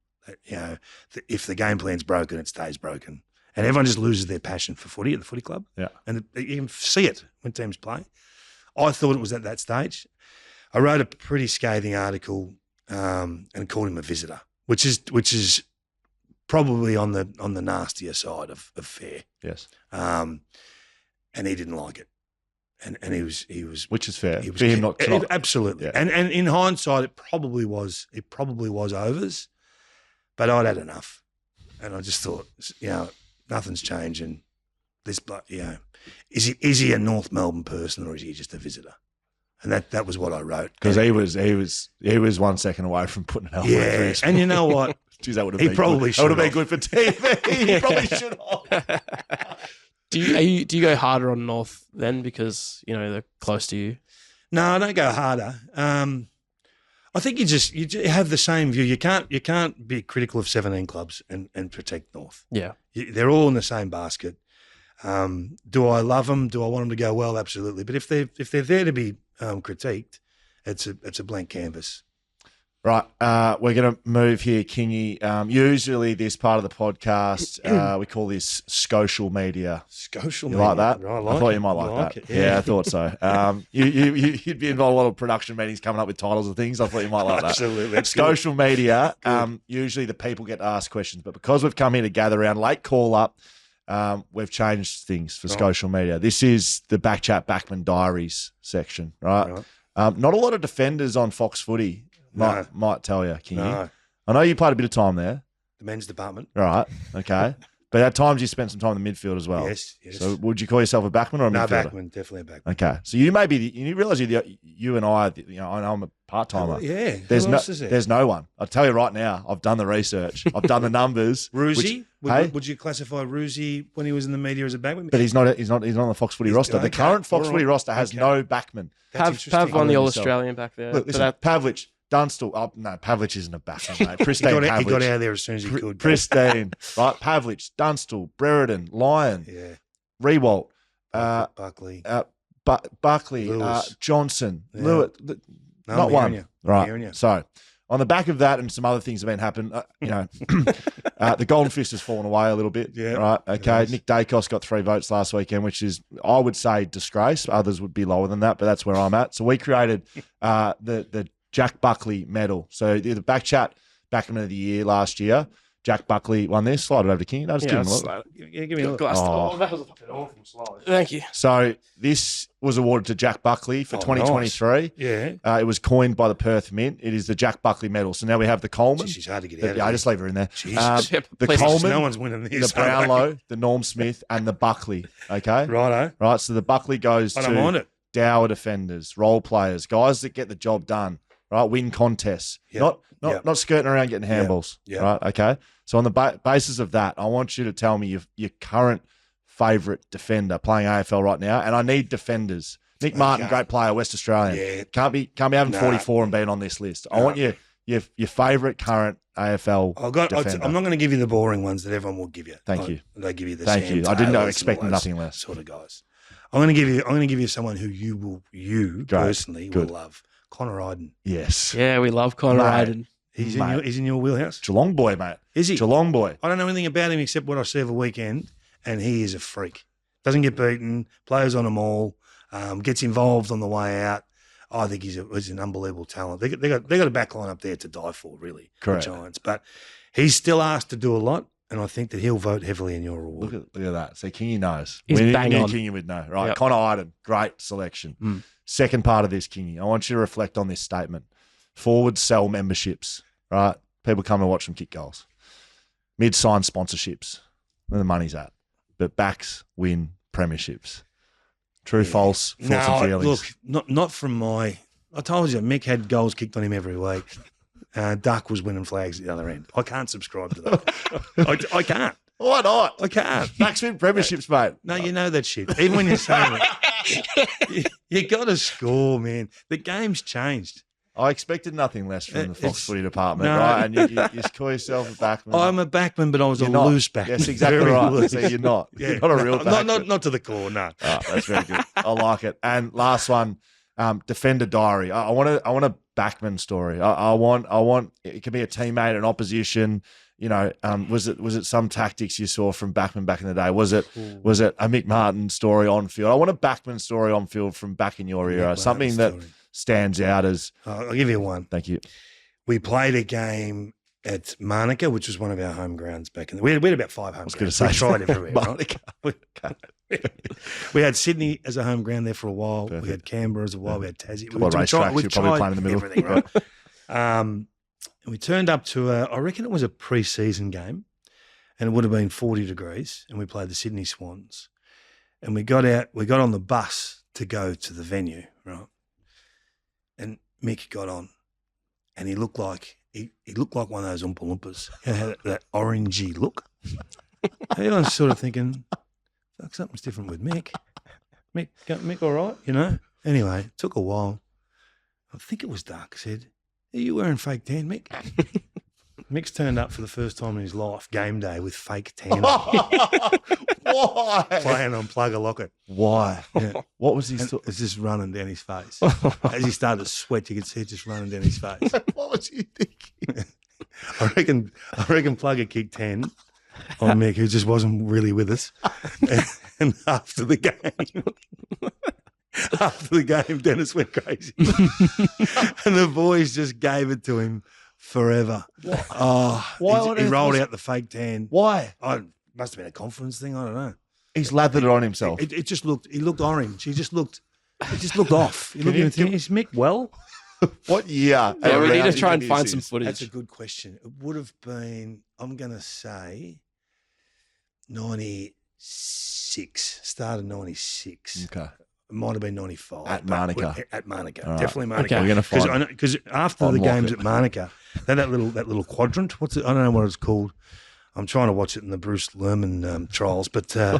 If the game plan's broken, it stays broken. And everyone just loses their passion for footy at the footy club. Yeah. And you can see it when teams play. I thought it was at that stage. I wrote a pretty scathing article and called him a visitor, which is probably on the nastier side of fair. Yes. And he didn't like it. And he was Which is fair. he was For him not absolutely. Yeah. And in hindsight it probably was overs, but I'd had enough. And I just thought, nothing's changing. This is he a North Melbourne person or is he just a visitor? And that was what I wrote. Because he was 1 second away from putting an elbow through Yeah. his And you know what? Geez, that would have He been probably good. That would have should been good for TV. He probably should have. Do you go harder on North then because they're close to you? No, I don't go harder. I think you have the same view. You can't be critical of 17 clubs and protect North. Yeah, They're all in the same basket. Do I love them? Do I want them to go well? Absolutely. But if they're there to be critiqued, it's a blank canvas. Right, we're going to move here, Kingy. Usually this part of the podcast, we call this social media. Social You media. like that? I thought you might like that. it, Yeah, I thought so. You'd be involved in a lot of production meetings coming up with titles and things. I thought you might like that. Absolutely. That's Social media, usually the people get asked questions, but because we've come here to gather around, late call up, we've changed things for social media. This is the BackChat Backman Diaries section, right? Not a lot of defenders on Fox Footy. Might tell you, Kingy. No. I know you played a bit of time there. The men's department. Right, okay. But at times you spent some time in the midfield as well. Yes. So would you call yourself a backman or a No, midfielder? backman, definitely a backman. Okay. So you may be, you realise you and I know I'm a part-timer. Yeah. There's Who else is there? There's no one. I'll tell you right now, I've done the research. I've done the numbers. Ruzi? Hey? Would you classify Ruzi when he was in the media as a backman? But he's not on the Fox Footy roster. The okay. current Fox All Footy right. roster has Okay. no backman. Pav won the Other All than Australian back there. Look, listen, Pavlich, Dunstall. Oh, no, Pavlich isn't a backman, mate. Pristine He got Pavlich. out of there as soon as he could. Pristine. Right, Pavlich, Dunstall, Brereton, Lyon, Yeah. Rewalt, Buckley. Buckley, Lewis. Johnson, Yeah. Lewis. No, Not I'm one. hearing you. I'm Right. hearing you. So, on the back of that and some other things have been happening, the Golden Fist has fallen away a little bit. Yeah. Right. Okay. Nice. Nick Dacos got 3 votes last weekend, which is, I would say, disgrace. Others would be lower than that, but that's where I'm at. So we created the Jack Buckley medal. So the BackChat Backman of the Year last year. Jack Buckley won this. Slide it over to King. No, just give him a look. Give me a look. That was a fucking awful slide. Thank you. So this was awarded to Jack Buckley for 2023. Yeah. It was coined by the Perth Mint. It is the Jack Buckley medal. So now we have the Coleman. She's hard to get out of Yeah, I here. just leave her in there. Jesus. The Please, Coleman, No one's winning this. the Brownlow, the Norm Smith, and the Buckley. Okay? Righto. Right. So the Buckley goes I don't mind to it. dour defenders, role players, guys that get the job done, right? Win contests. Yep. Not skirting around getting handballs. Yep. Right. Okay. So on the basis of that, I want you to tell me your current favourite defender playing AFL right now, and I need defenders. Mick Martyn, great player, West Australian. Yeah. Can't be having 44 and being on this list. I want your favourite current AFL defender. I'm not going to give you the boring ones that everyone will give you. Thank you. They give you the Thank Sam you. I didn't know, Taylors expect and all those nothing less. sort of guys. I'm going to give you someone who you personally will love. Connor Iden. Yes. Yeah, we love Connor Mate. Iden. He's Mate. in your wheelhouse. Geelong boy, mate. Is he? Geelong boy. I don't know anything about him except what I see of a weekend, and he is a freak. Doesn't get beaten, plays on them all, gets involved on the way out. I think he's an unbelievable talent. They got a back line up there to die for, really. Correct. The Giants, but he's still asked to do a lot, and I think that he'll vote heavily in your award. Look at that. So Kingy knows. He's We bang knew on. Kingy would know. Right. Yep. Connor Iden, great selection. Second part of this, Kingy. I want you to reflect on this statement. Forward sell memberships, right? People come and watch them kick goals. Mid-sign sponsorships, where the money's at. But backs win premierships. True, false, thoughts and feelings. Look, not from my. I told you, Mick had goals kicked on him every week. Duck was winning flags at the other end. I can't subscribe to that. I can't. Why not? I can't. Backs win premierships, mate. No, you know that shit. Even when you're saying it, you got to score, man. The game's changed. I expected nothing less from the Fox It's- Footy department, no. right? And you call yourself a backman. I'm a backman, but I was You're a not. loose backman. Yes, exactly Very right. loose. So you're not. Yeah. You're not a real backman. Not to the core, no. Oh, that's very good. I like it. And last one, defender diary. I want a backman story. I want it could be a teammate, an opposition. You know, was it some tactics you saw from backman back in the day? Was it a Mick Martyn story on field? I want a backman story on field from back in your era. Mick Something Martyn stands out as? I'll give you one. Thank you. We played a game at Marnica, which was one of our home grounds back in the. We had about 5 home grounds. We tried everywhere. Right? We had Sydney as a home ground there for a while. Perfect. We had Canberra as a while. We had Tassie. Couple of racetracks. You're probably playing in the middle. Everything, right? And we turned up to I reckon it was a pre-season game, and it would have been 40 degrees, and we played the Sydney Swans. And we got on the bus to go to the venue, right? And Mick got on, and he looked like one of those Oompa Loompas. He had that orangey look. Everyone's sort of thinking, fuck, something's different with Mick. Mick all right, you know? Anyway, it took a while. I think it was dark. I said, are you wearing fake tan, Mick? Mick's turned up for the first time in his life, game day, with fake tan. Why? Playing on Plug a Locket. Why? Yeah. What was he? It's just running down his face. As he started to sweat, you could see it just running down his face. What was he thinking? I reckon Plugger kicked 10 on Mick, who just wasn't really with us. And after the game, Dennis went crazy. And the boys just gave it to him forever. Why he rolled out the fake tan. Why? Must have been a confidence thing. I don't know. He's lathered it on himself. It just looked. He looked orange. He just looked off. You look at him and think, is Mick well? What year? Yeah, we need to try and find some footage. That's a good question. It would have been, I'm going to say, 96. Started 96. Okay. It might have been 95. At Marnica. At Marnica. Right. Definitely Marnica. Okay. We're going to find. Because after the games at Marnica, that little quadrant. What's it? I don't know what it's called. I'm trying to watch it in the Bruce Lerman trials, but there's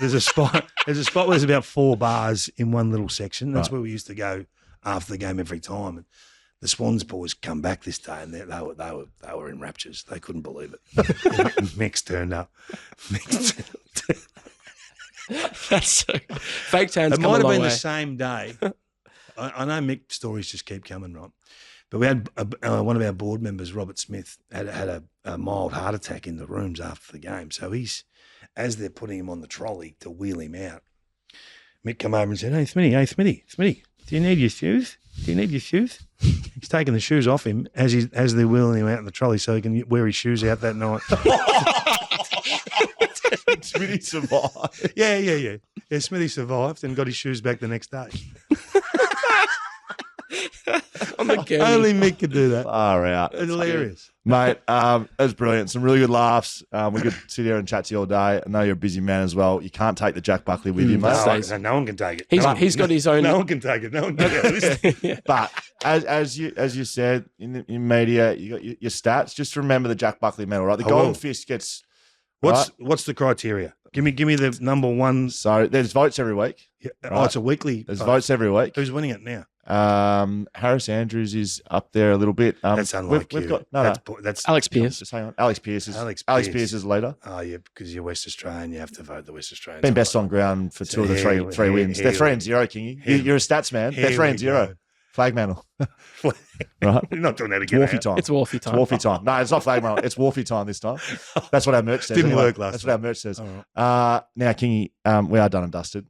a spot. There's a spot where there's about 4 bars in one little section. That's where we used to go after the game every time. And the Swans boys come back this day, and they were in raptures. They couldn't believe it. Mick's turned up. That's so, fake tans. It might have been the same day. I know Mick stories just keep coming, right? But we had one of our board members, Robert Smith, had a mild heart attack in the rooms after the game. So as they're putting him on the trolley to wheel him out, Mick come over and said, hey, Smitty, do you need your shoes? He's taking the shoes off him as they're wheeling him out in the trolley so he can wear his shoes out that night. Smitty survived. Yeah. Smitty survived and got his shoes back the next day. Only Mick could do that. Far out. It's hilarious. Mate, that was brilliant. Some really good laughs. We could sit here and chat to you all day. I know you're a busy man as well. You can't take the Jack Buckley with you, mate. No one can take it. He's got his own. No one can take it. No one can take it. Yeah. But as you said in media, you got your stats. Just remember the Jack Buckley medal, right? The Golden Fist gets. What's the criteria? Give me the number one. So there's votes every week. Yeah. Right. Oh, it's a weekly. There's votes every week. Who's winning it now? Harris Andrews is up there a little bit. That's unlike we've you. got that's Alex Pearce. Just hang on. Alex Pearce is leader. Oh yeah, because you're West Australian, you have to vote the West Australians. Been best on ground for 2 of the three wins. They're 3-0, Kingy. You're a stats man. They're 3-0. Flag mantle. Right. You're not doing that again. Wharfy time. It's Wharfy time. It's Wharfy time. No, it's not flag mantle. It's Wharfy time this time. That's what our merch says. Didn't work last That's time. what our merch says. All Now, Kingy, we are done and dusted.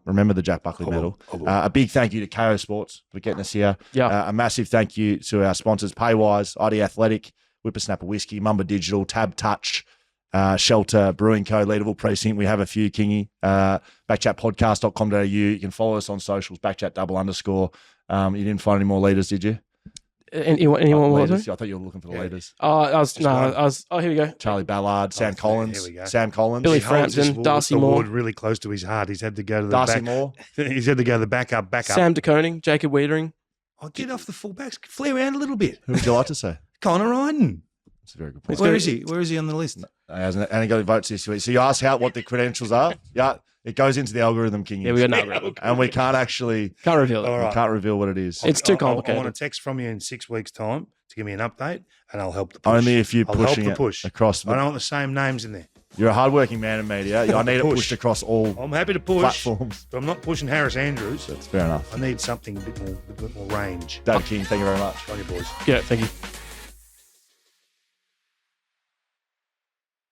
Remember the Jack Buckley medal. A big thank you to KO Sports for getting us here. Yeah. A massive thank you to our sponsors, Paywise, ID Athletic, Whippersnapper Whisky, Mumba Digital, TABtouch, Shelter, Brewing Co, Leadable Precinct. We have a few, Kingy. BackChatPodcast.com.au. You can follow us on socials, BackChat _. You didn't find any more leaders, did you? Anyone more? Leaders? I thought you were looking for the leaders. Oh, here we go. Charlie Ballard, Sam Collins. Here we go. Sam Collins. Billy He holds this Frampton, Darcy Moore. award really close to his heart. He's had to go to the Darcy back. Moore. He's had to go to the backup. Sam De Koning, Jacob Wiedering. Oh, get off the fullbacks. Flare around a little bit. Who would you like to say? Connor Ryden. That's a very good point. Where is he? Where is he on the list? He hasn't got any votes this week. So you ask what the credentials are. Yeah, it goes into the algorithm, King. Yeah, we got no. And we can't actually reveal it. All right. we can't reveal what it is. It's too I complicated. want a text from you in 6 weeks' time to give me an update, and I'll help the push. Only if you're I'll help pushing the it push. across. I don't want the same names in there. You're a hardworking man in media. I need it Push. pushed across all I'm happy to push, platforms. but I'm not pushing Harris Andrews. That's fair enough. I need something a bit more range. David King, thank you very much. On you, boys. Yeah, thank you.